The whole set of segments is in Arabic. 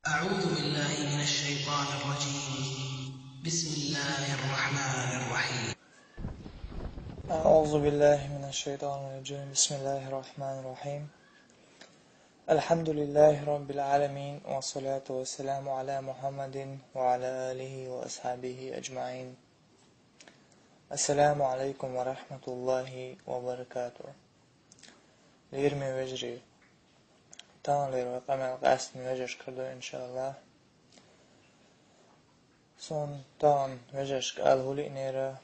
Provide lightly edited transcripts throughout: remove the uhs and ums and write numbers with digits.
أعوذ بالله من الشيطان الرجيم. بسم الله الرحمن الرحيم. أعوذ بالله من الشيطان الرجيم. بسم الله الرحمن الرحيم. الحمد لله رب العالمين، والصلاة والسلام على محمد وعلى آله وأصحابه أجمعين. السلام عليكم ورحمة الله وبركاته. ليرمي وجري تانلير وقمل قاسم وجرش كردو إن شاء الله. صون تان وجرش قاله لإنيرا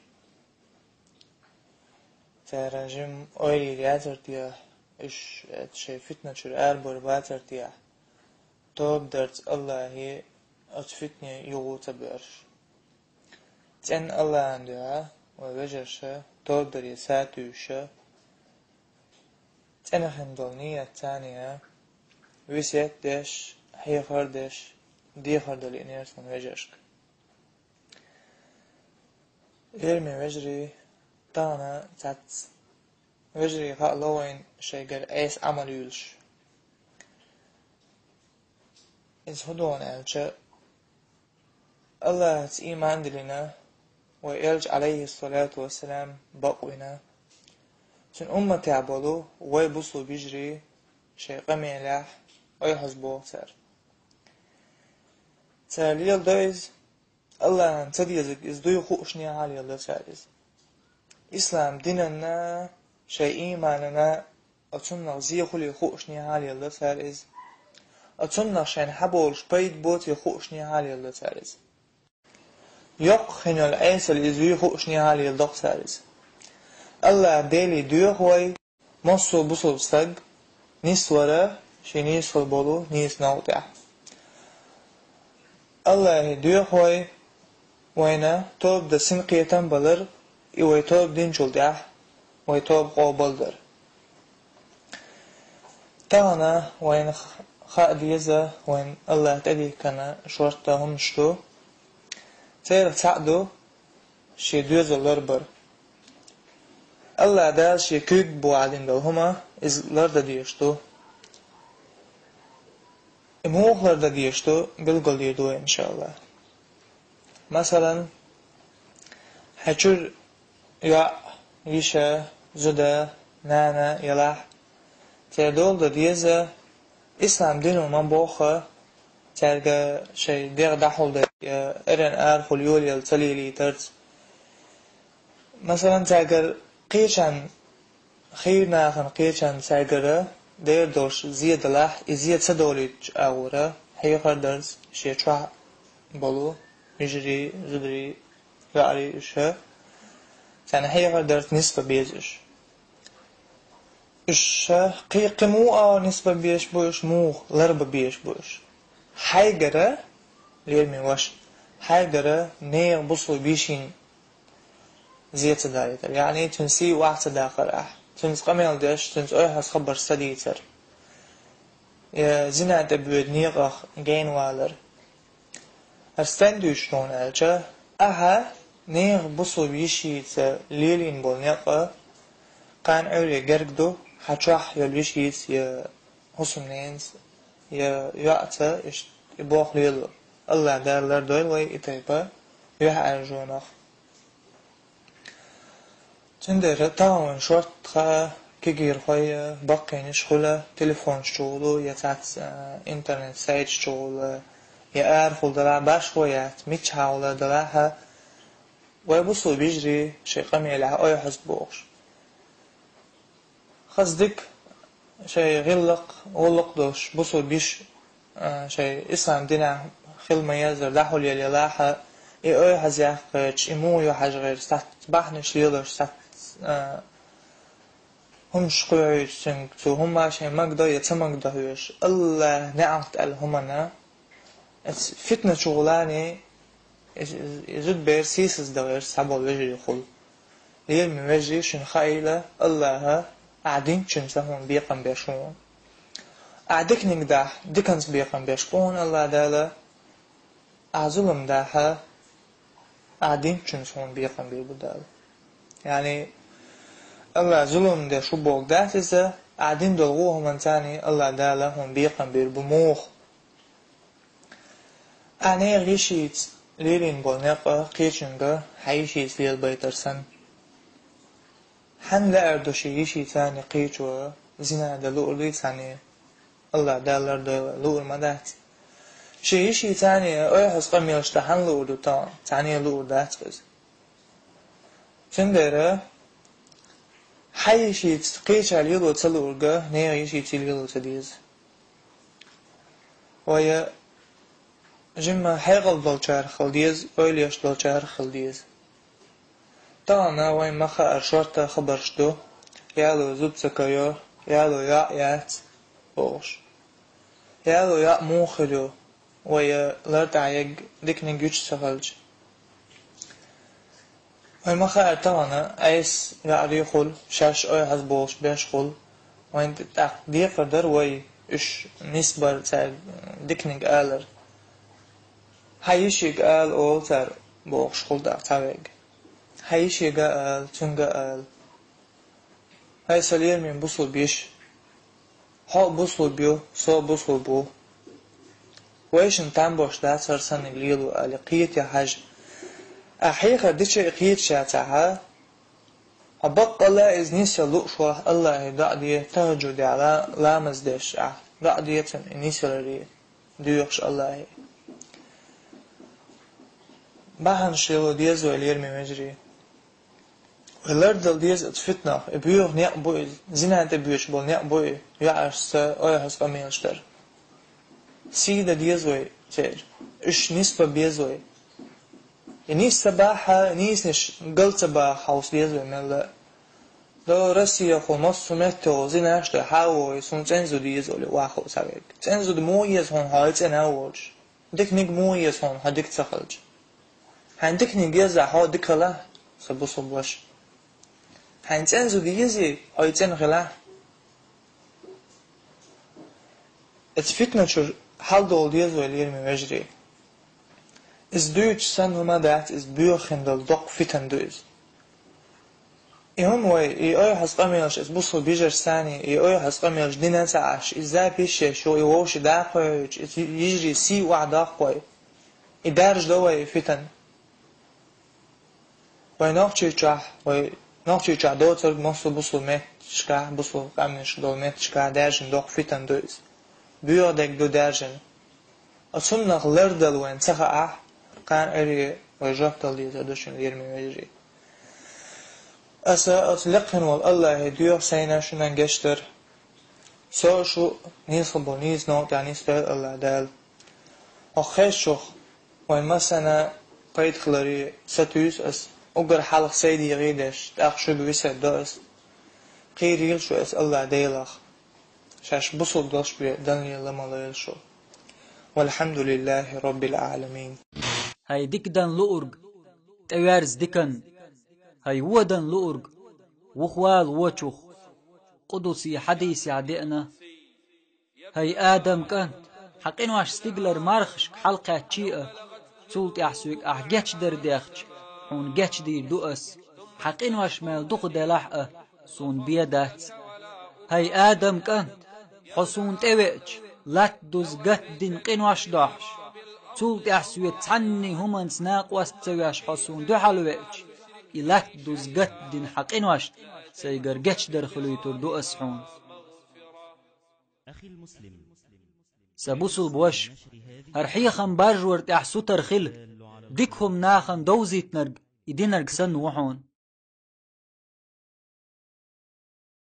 تراجم أولي لياترتيا إش شي فتنة شرعال برباترتيا توب درت الله هي أتفتني يغو تبرش تن الله عندها ووجرشا توب دري ساتوشا تن خندلنية الثانية ويسيت ديش هي خردش دي خردل إنيرس من وجرشك إرمي وجري تانا تات وجري خالوين شيء ايس عمل يلش إذ هدون ألشا الله إيمان دلنا ويلج عليه الصلاة والسلام بقونا سن تعبلو ويبصو بيجري شيء قميلاح ويحسبوه تاليل دايز الله تديزك إذ دوي خوشني عالي الله سارز İslam dinine imanına açınlar ziyxuli خوشني عالي الله سارز açınlar şeyin habol şpayt bot خوشني عالي الله سارز yok henel aysel izvi خوشني عالي الله سارز Allah deli diyor hoy mosu busul stag niswara nis bolu nis nauta Allah diyor hoy wayna tob da sinqiyatan balar ويتوب دين جلدح ويتوب قابلدر تانا وين خاديزة وين الله تدي كان شورتهم شتو تير تعدو شي دوز اللربر الله دال شي كيك بوعدين دلهما إز لرد ديشتو إموخ لرد ديشتو بلغل ديدو إن شاء الله مثلا هجر يا يشا زدا نانا يلاح تردول دا ديزا إسلام دينو من بوخة ترجع شيء دير دحول دا إرن آرخل يولي التليلي ترز مثلا ترجع قيشان خير ناخن قيشان ترجع دير دوش زيادة لاح إزياد سدوليج أورا هي خردرز شيء ترع بلو يجري زدري رعري إشها يعني هي قدرت نسبة بيجش إش قيمو نسبة بيش بوش مو لرب بيش بوش حاجرة ليرمي وش حاجرة نير بصو بيشين زيت دايتر يعني تنسي واحد داخل تنس قميل داش تنس أيها خبر سديتر يا زنا تبود نيغخ جين والر أستندوش لون ألجا أها نيغ بصو بيشي ليلين بولنيقا قان أولي جرقدو حتشاح يلبيشيس يا حسن نينز يا يأتا يبوخ ليلو الله دارلر دويل وي إتايبا يوح أرجونخ تندر تاون شورت خا كيجير خويا باقين شغلة تليفون شغلو يتعت انترنت سايت شغلة يا أرخل دلع باش خويات ميتش حاولة دلعها ويبصو بيجري شيء قمي لها أو يحسبوش خصدك شيء غلق دوش بصو بيش شيء إسلام دينا خل ميازر دحول يلي لاحا أو يحزيخ إمو يحج غير ستات بحنش ليلوش ستات هم شقوعي سنكتو هم شيء مقدا يتمقدا هوش الله نعمت الهمنا فتنة شغلاني يزود بيرسيسز دوير سحبوا الوجه يخل ليل من وجه شن خايلة الله قاعدين شن سهون بيقن بيشون قاعدك نقدح دكنس بيقن بيشون الله دالا أعظلم داها قاعدين شن سهون بيقن بيبدال يعني الله ظلم ده شو بوق داتزة قاعدين دلغوهم من تاني الله دالا هم بيقن بيربموخ أنا غيشيت ليلين بولنقة قيشنقة حيشيت ليل بيترسن حن لا أردو شيشي تاني قيشوا زنا دلوء ليتاني الله دالر دلوء مدات شيشي تاني أيحس قميلش تحن لوء دو تاني لوء دات غز شندرة حيشيت قيش عليلو تلوء نيغيشيت ليلو تديز ويا جمع حيغل دلچار خلديز أوليش دلچار خلديز طانا وين مخا أرشورتا خبرشتو يالو زوب سكايو يالو يات بوش يالو موخلو ويا لرتعيق ديكني جوش سخلج وين مخا أرطانا أيس ريخول شاش أي حز بوش بيشخول وين تقدير قدر وي إش نسبر تار ديكني آلر هايشيق آل أول تار بوش خول داق تاويق هايشيق آل تنغ آل هاي سالير من بوصل بيش ها بوصل بيو سو بوصل بو ويشن تنبوش دا سرسن الليلو آل قيت يا حاج أحيقا ديشي قيت شاتها أبقى لا إذنيس يلوشوه الله دع دي تهجو دي على لامز ديش دع دي يتن إنيس يلري ديوخش الله باهن شيلو ديزو إلير مجري ولردل ديز اتفتنا بيوغ نيق بوي زينا تبيوش بول نيق بوي يعرش سا أيهس قميلشتر سيدة ديزوي تير إش نسبة بيزوي نيس سباحة نيس نش قل سباحة وس ديزوي ملا دو رسي أخو نص متو زينا اشتر حاوي سون تنزو ديزوي واخو سابق تنزو دمو يزهون هايت اناوج ديك نيق مو يزهون هاديك تخلج هنديك نيجيزا هو ديكلا سبو صبوش هنتنزو ديزي هايتن غلا اتفتنا شو حال دول ديزو اللي مجري is دوش سن وما دات is بيوخن دل دق فتن دوز إهم وي إيوه حسقاميلش is بوصل بيجر ثاني إيوه حسقاميلش دينا تعش إزاي بيشي شو إيوهش داقوي يجري سي وعداقوي إدارج دوي فتن ويناقشي تشح ويناقشي تشح دوتر مصر بوصل مت شكا بوصل قامش دول مت شكا دارجن دق فتن دوز بيودك دو دارجن أصنع لردل وين تخا قان أري وجبت لي تدشن يرمي وجري أسا أطلقهن والله ديو سينا شنن جشتر سو شو نيصبو نيز نوت يعني نسبة الله دال أخيشوخ وين مثلا قيد خلري ستوس أس أقر حلق سيدي غيدش تأخشو بويسة دوس قيريل شو أس الله ديلخ شاش بصل دوش بي دنيا لما ليلشو والحمد لله رب العالمين هاي ديكدن لؤرج توارز ديكن هاي ودن لؤرج وخوال وچوخ قدسي حديث يعدئنا هاي آدم كان حقين واش ستيغلر مارخش حلقة تشيئة سولت يحسوك أحجاتش در ديخش حون جاتش دي دوأس حقين واش مال دوخ دلاحقة سون بيدات هاي آدم كان حسون تويتش لات دوز قت دين قين واش داحش سولت يحسوك تعني همان سناق واستوياش حسون دو حلويتش إلات دوز قت دين حقين واش سيقر جاتش در خلويتر دوأس حون أخي المسلم سبوسل بوش هرحي خنباج ورت احسو ترخل ديكهم ناخن دوزيت نرج إدي نرج سن وحون